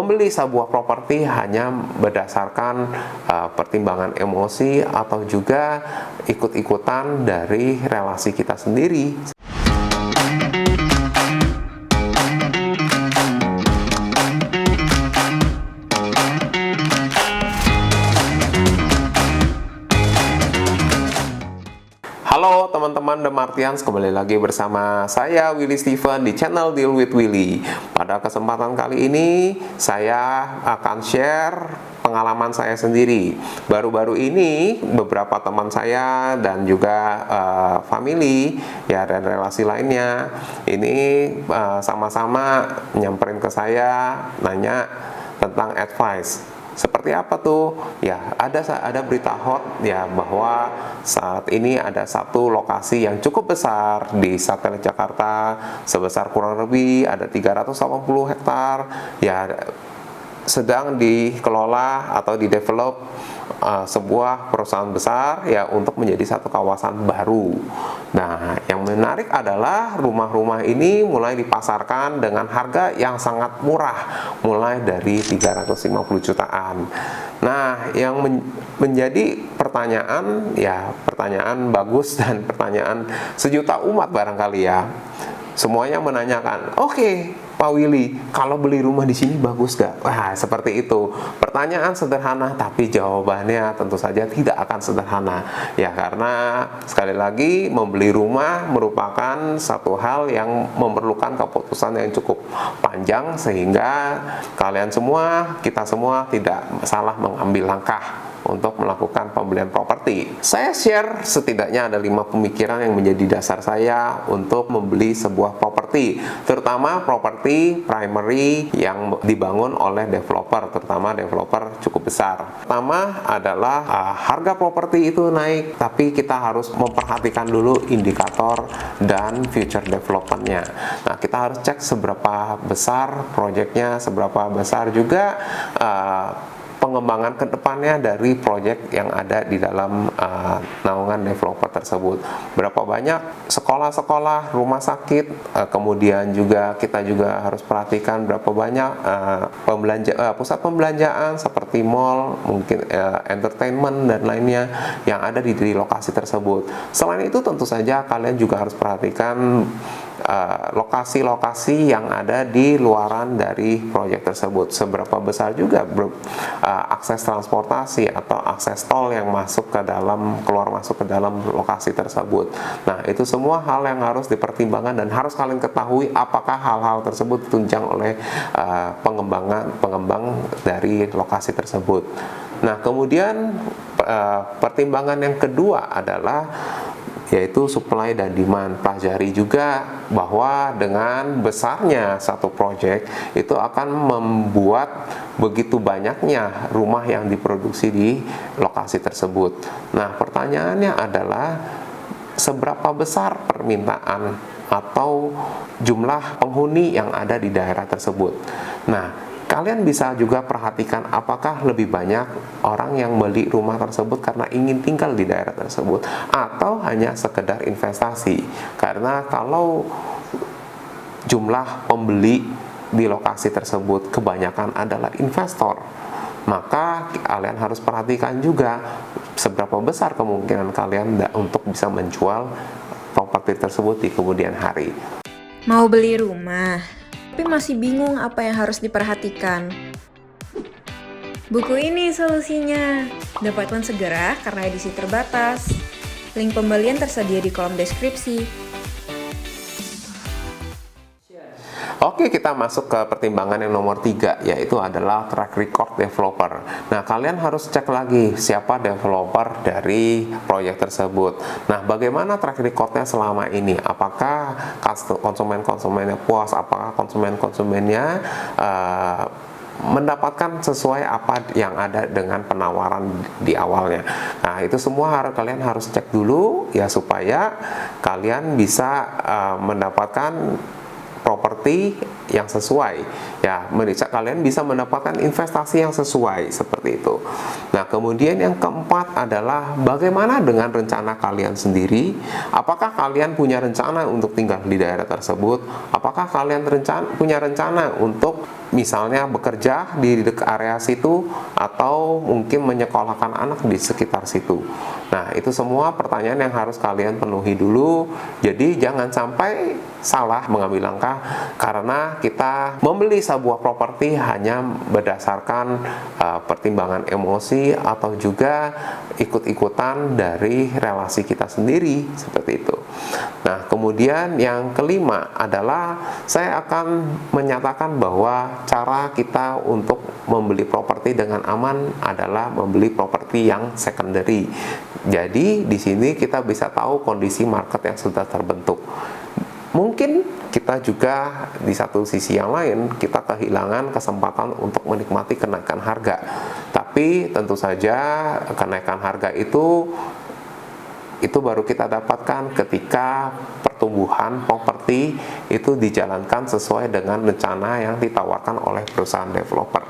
membeli sebuah properti hanya berdasarkan pertimbangan emosi atau juga ikut-ikutan dari relasi kita sendiri. Halo teman-teman The Martians, kembali lagi bersama saya Willy Steven di channel Deal with Willy. Pada kesempatan kali ini saya akan share pengalaman saya sendiri. Baru-baru ini beberapa teman saya dan juga family ya dan relasi lainnya ini sama-sama nyamperin ke saya nanya tentang advice. Seperti apa tuh? Ya, ada berita hot ya bahwa saat ini ada satu lokasi yang cukup besar di satelit Jakarta sebesar kurang lebih ada 380 hektar ya sedang dikelola atau didevelop sebuah perusahaan besar ya untuk menjadi satu kawasan baru. Nah, yang menarik adalah rumah-rumah ini mulai dipasarkan dengan harga yang sangat murah, mulai dari 350 jutaan. Nah, yang menjadi pertanyaan ya pertanyaan bagus dan pertanyaan sejuta umat barangkali ya. Semuanya menanyakan, oke, Pak Willy, kalau beli rumah di sini bagus gak? Wah, seperti itu. Pertanyaan sederhana, tapi jawabannya tentu saja tidak akan sederhana. Ya, karena sekali lagi membeli rumah merupakan satu hal yang memerlukan keputusan yang cukup panjang sehingga kalian semua, kita semua tidak salah mengambil langkah untuk melakukan pembelian properti. Saya share setidaknya ada 5 pemikiran yang menjadi dasar saya untuk membeli sebuah properti, terutama properti primary yang dibangun oleh developer, terutama developer cukup besar. Pertama adalah harga properti itu naik, tapi kita harus memperhatikan dulu indikator dan future development-nya. Nah, kita harus cek seberapa besar proyeknya, seberapa besar juga pengembangan ke depannya dari proyek yang ada di dalam naungan developer tersebut. Berapa banyak sekolah-sekolah, rumah sakit, kemudian juga kita juga harus perhatikan berapa banyak pusat pembelanjaan seperti mall, mungkin entertainment dan lainnya yang ada di lokasi tersebut. Selain itu tentu saja kalian juga harus perhatikan lokasi-lokasi yang ada di luaran dari proyek tersebut. Seberapa besar juga akses transportasi atau akses tol yang masuk ke dalam, keluar masuk ke dalam lokasi tersebut. Nah, itu semua hal yang harus dipertimbangkan dan harus kalian ketahui apakah hal-hal tersebut ditunjang oleh pengembang dari lokasi tersebut. Nah, kemudian pertimbangan yang kedua adalah yaitu supply dan demand. Pelajari juga bahwa dengan besarnya satu proyek itu akan membuat begitu banyaknya rumah yang diproduksi di lokasi tersebut. Nah, pertanyaannya adalah seberapa besar permintaan atau jumlah penghuni yang ada di daerah tersebut. Nah, kalian bisa juga perhatikan apakah lebih banyak orang yang beli rumah tersebut karena ingin tinggal di daerah tersebut atau hanya sekedar investasi. Karena kalau jumlah pembeli di lokasi tersebut kebanyakan adalah investor, maka kalian harus perhatikan juga seberapa besar kemungkinan kalian untuk bisa menjual properti tersebut di kemudian hari. Mau beli rumah, tapi masih bingung apa yang harus diperhatikan. Buku ini solusinya. Dapatkan segera karena edisi terbatas. Link pembelian tersedia di kolom deskripsi. Oke, kita masuk ke pertimbangan yang nomor 3, yaitu adalah track record developer. Nah, kalian harus cek lagi siapa developer dari proyek tersebut. Nah, bagaimana track recordnya selama ini? Apakah konsumen-konsumennya puas? Apakah konsumen-konsumennya mendapatkan sesuai apa yang ada dengan penawaran di awalnya? Nah, itu semua kalian harus cek dulu ya supaya kalian bisa mendapatkan properti yang sesuai Ya, kalian bisa mendapatkan investasi yang sesuai seperti itu. Nah, kemudian yang keempat adalah bagaimana dengan rencana kalian sendiri? Apakah kalian punya rencana untuk tinggal di daerah tersebut? Apakah kalian punya rencana untuk misalnya bekerja di area situ atau mungkin menyekolahkan anak di sekitar situ? Nah, itu semua pertanyaan yang harus kalian penuhi dulu. Jadi jangan sampai salah mengambil langkah karena kita membeli sebuah properti hanya berdasarkan pertimbangan emosi atau juga ikut-ikutan dari relasi kita sendiri seperti itu. Nah, kemudian yang kelima adalah saya akan menyatakan bahwa cara kita untuk membeli properti dengan aman adalah membeli properti yang secondary. Jadi di sini kita bisa tahu kondisi market yang sudah terbentuk. Mungkin kita juga di satu sisi yang lain kita kehilangan kesempatan untuk menikmati kenaikan harga. Tapi tentu saja kenaikan harga itu baru kita dapatkan ketika pertumbuhan properti itu dijalankan sesuai dengan rencana yang ditawarkan oleh perusahaan developer.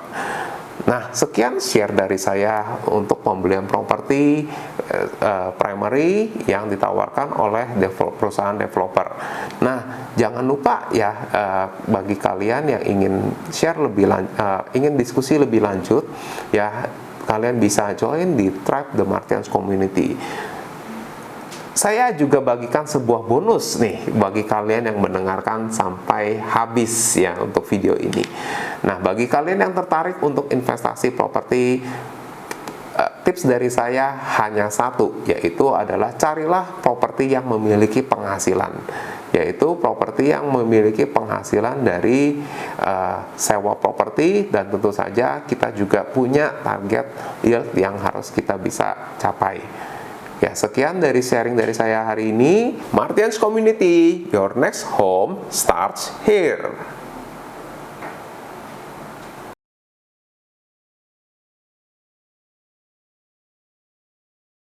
Nah, sekian share dari saya untuk pembelian properti primary yang ditawarkan oleh perusahaan developer. Nah, jangan lupa ya bagi kalian yang ingin ingin diskusi lebih lanjut ya, kalian bisa join di Tribe The Martians Community. Saya juga bagikan sebuah bonus nih bagi kalian yang mendengarkan sampai habis ya untuk video ini. Nah, bagi kalian yang tertarik untuk investasi properti, tips dari saya hanya satu, yaitu adalah carilah properti yang memiliki penghasilan, yaitu properti yang memiliki penghasilan dari sewa properti, dan tentu saja kita juga punya target yield yang harus kita bisa capai. Ya, sekian dari sharing dari saya hari ini. Martians Community, your next home starts here.